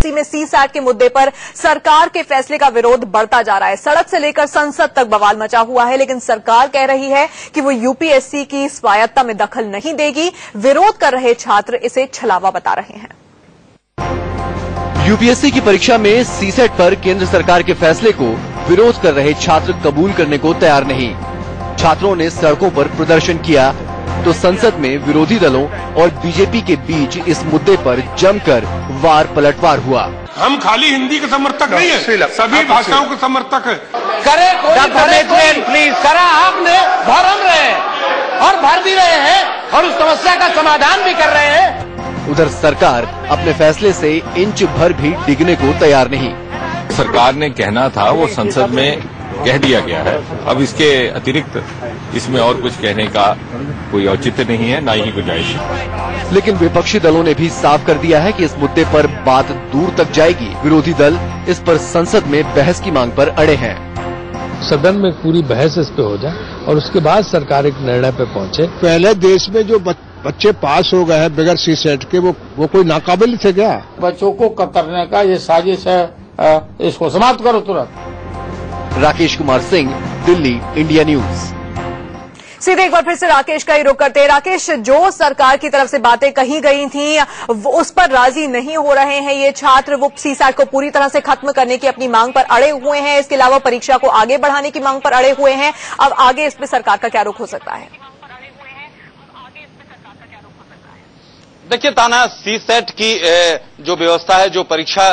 में सीसैट के मुद्दे पर सरकार के फैसले का विरोध बढ़ता जा रहा है। सड़क से लेकर संसद तक बवाल मचा हुआ है, लेकिन सरकार कह रही है कि वो यूपीएससी की स्वायत्तता में दखल नहीं देगी। विरोध कर रहे छात्र इसे छलावा बता रहे हैं। यूपीएससी की परीक्षा में सीसैट पर केंद्र सरकार के फैसले को विरोध कर रहे छात्र कबूल करने को तैयार नहीं। छात्रों ने सड़कों पर प्रदर्शन किया तो संसद में विरोधी दलों और बीजेपी के बीच इस मुद्दे पर जमकर वार पलटवार हुआ। हम खाली हिंदी के समर्थक नहीं है, सभी भाषाओं के समर्थक है। करे कोई प्लीज करा, आपने भर रहे हैं और भर भी रहे हैं और उस समस्या का समाधान भी कर रहे हैं। उधर सरकार अपने फैसले से इंच भर भी डिगने को तैयार नहीं। सरकार ने कहना था वो संसद में कह दिया गया है। अब इसके अतिरिक्त इसमें और कुछ कहने का कोई औचित्य नहीं है, ना ही गुंजाइश। लेकिन विपक्षी दलों ने भी साफ कर दिया है कि इस मुद्दे पर बात दूर तक जाएगी। विरोधी दल इस पर संसद में बहस की मांग पर अड़े हैं। सदन में पूरी बहस इस पे हो जाए और उसके बाद सरकार एक निर्णय पे पहुंचे। पहले देश में जो बच्चे पास हो गए हैं बगैर सीसैट के, वो कोई नाकाबिल थे क्या? बच्चों को कतरने का ये साजिश है, इसको समाप्त करो तुरंत। Rakesh Kumar Singh, Delhi, India news. सीधे एक बार फिर से राकेश का ही रुख करते हैं। राकेश, जो सरकार की तरफ से बातें कही गई थी उस पर राजी नहीं हो रहे हैं ये छात्र। वो सीसैट को पूरी तरह से खत्म करने की अपनी मांग पर अड़े हुए हैं। इसके अलावा परीक्षा को आगे बढ़ाने की मांग पर अड़े हुए हैं। अब आगे इस पर सरकार का क्या रुख हो सकता है? देखिए ताना, सीसैट की जो व्यवस्था है, जो परीक्षा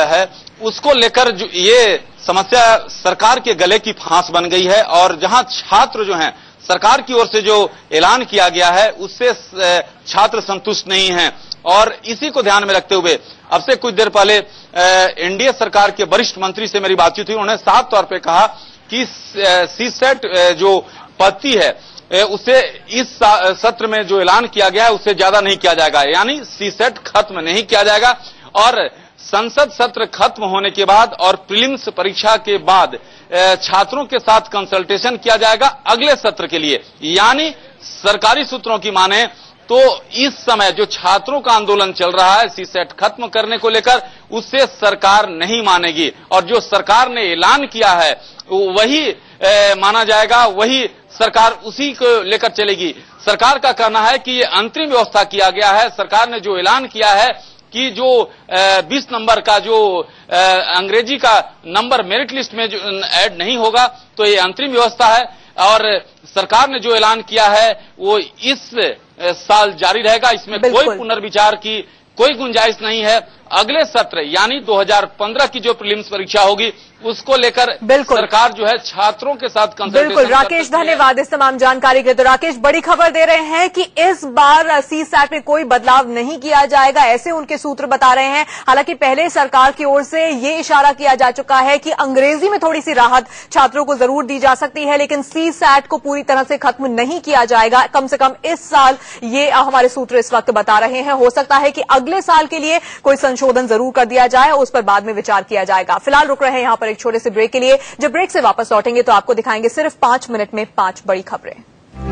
है, उसको लेकर जो ये समस्या सरकार के गले की फांस बन गई है। और जहां छात्र जो हैं, सरकार की ओर से जो ऐलान किया गया है उससे छात्र संतुष्ट नहीं हैं। और इसी को ध्यान में रखते हुए अब से कुछ देर पहले एनडीए सरकार के वरिष्ठ मंत्री से मेरी बातचीत हुई। उन्होंने साफ तौर पे कहा कि सीसैट जो पद्धति है उसे इस सत्र में जो ऐलान किया गया है उससे ज्यादा नहीं किया जाएगा, यानी सीसैट खत्म नहीं किया जाएगा। और संसद सत्र खत्म होने के बाद और प्रीलिम्स परीक्षा के बाद छात्रों के साथ कंसल्टेशन किया जाएगा अगले सत्र के लिए। यानी सरकारी सूत्रों की माने तो इस समय जो छात्रों का आंदोलन चल रहा है सीसैट खत्म करने को लेकर, उससे सरकार नहीं मानेगी। और जो सरकार ने ऐलान किया है वही माना जाएगा, वही सरकार उसी को लेकर चलेगी। सरकार का कहना है कि ये अंतरिम व्यवस्था किया गया है। सरकार ने जो ऐलान किया है कि जो 20 नंबर का जो अंग्रेजी का नंबर मेरिट लिस्ट में जो ऐड नहीं होगा, तो ये अंतरिम व्यवस्था है। और सरकार ने जो ऐलान किया है वो इस साल जारी रहेगा। इसमें कोई पुनर्विचार की कोई गुंजाइश नहीं है। अगले सत्र यानी 2015 की जो प्रीलिम्स परीक्षा होगी उसको लेकर सरकार जो है छात्रों के साथ कंसल्टेशन। बिल्कुल राकेश, धन्यवाद इस तमाम जानकारी के लिए। तो राकेश, बड़ी खबर दे रहे हैं कि इस बार सीसैट में कोई बदलाव नहीं किया जाएगा, ऐसे उनके सूत्र बता रहे हैं। हालांकि पहले सरकार की ओर से ये इशारा किया जा चुका है कि अंग्रेजी में थोड़ी सी राहत छात्रों को जरूर दी जा सकती है, लेकिन सीसैट को पूरी तरह से खत्म नहीं किया जाएगा, कम से कम इस साल। ये हमारे सूत्र इस वक्त बता रहे हैं। हो सकता है कि अगले साल के लिए कोई संशोधन जरूर कर दिया जाए, उस पर बाद में विचार किया जाएगा। फिलहाल रुक रहे हैं यहां पर एक छोटे से ब्रेक के लिए। जब ब्रेक से वापस लौटेंगे तो आपको दिखाएंगे सिर्फ 5 मिनट में 5 बड़ी खबरें।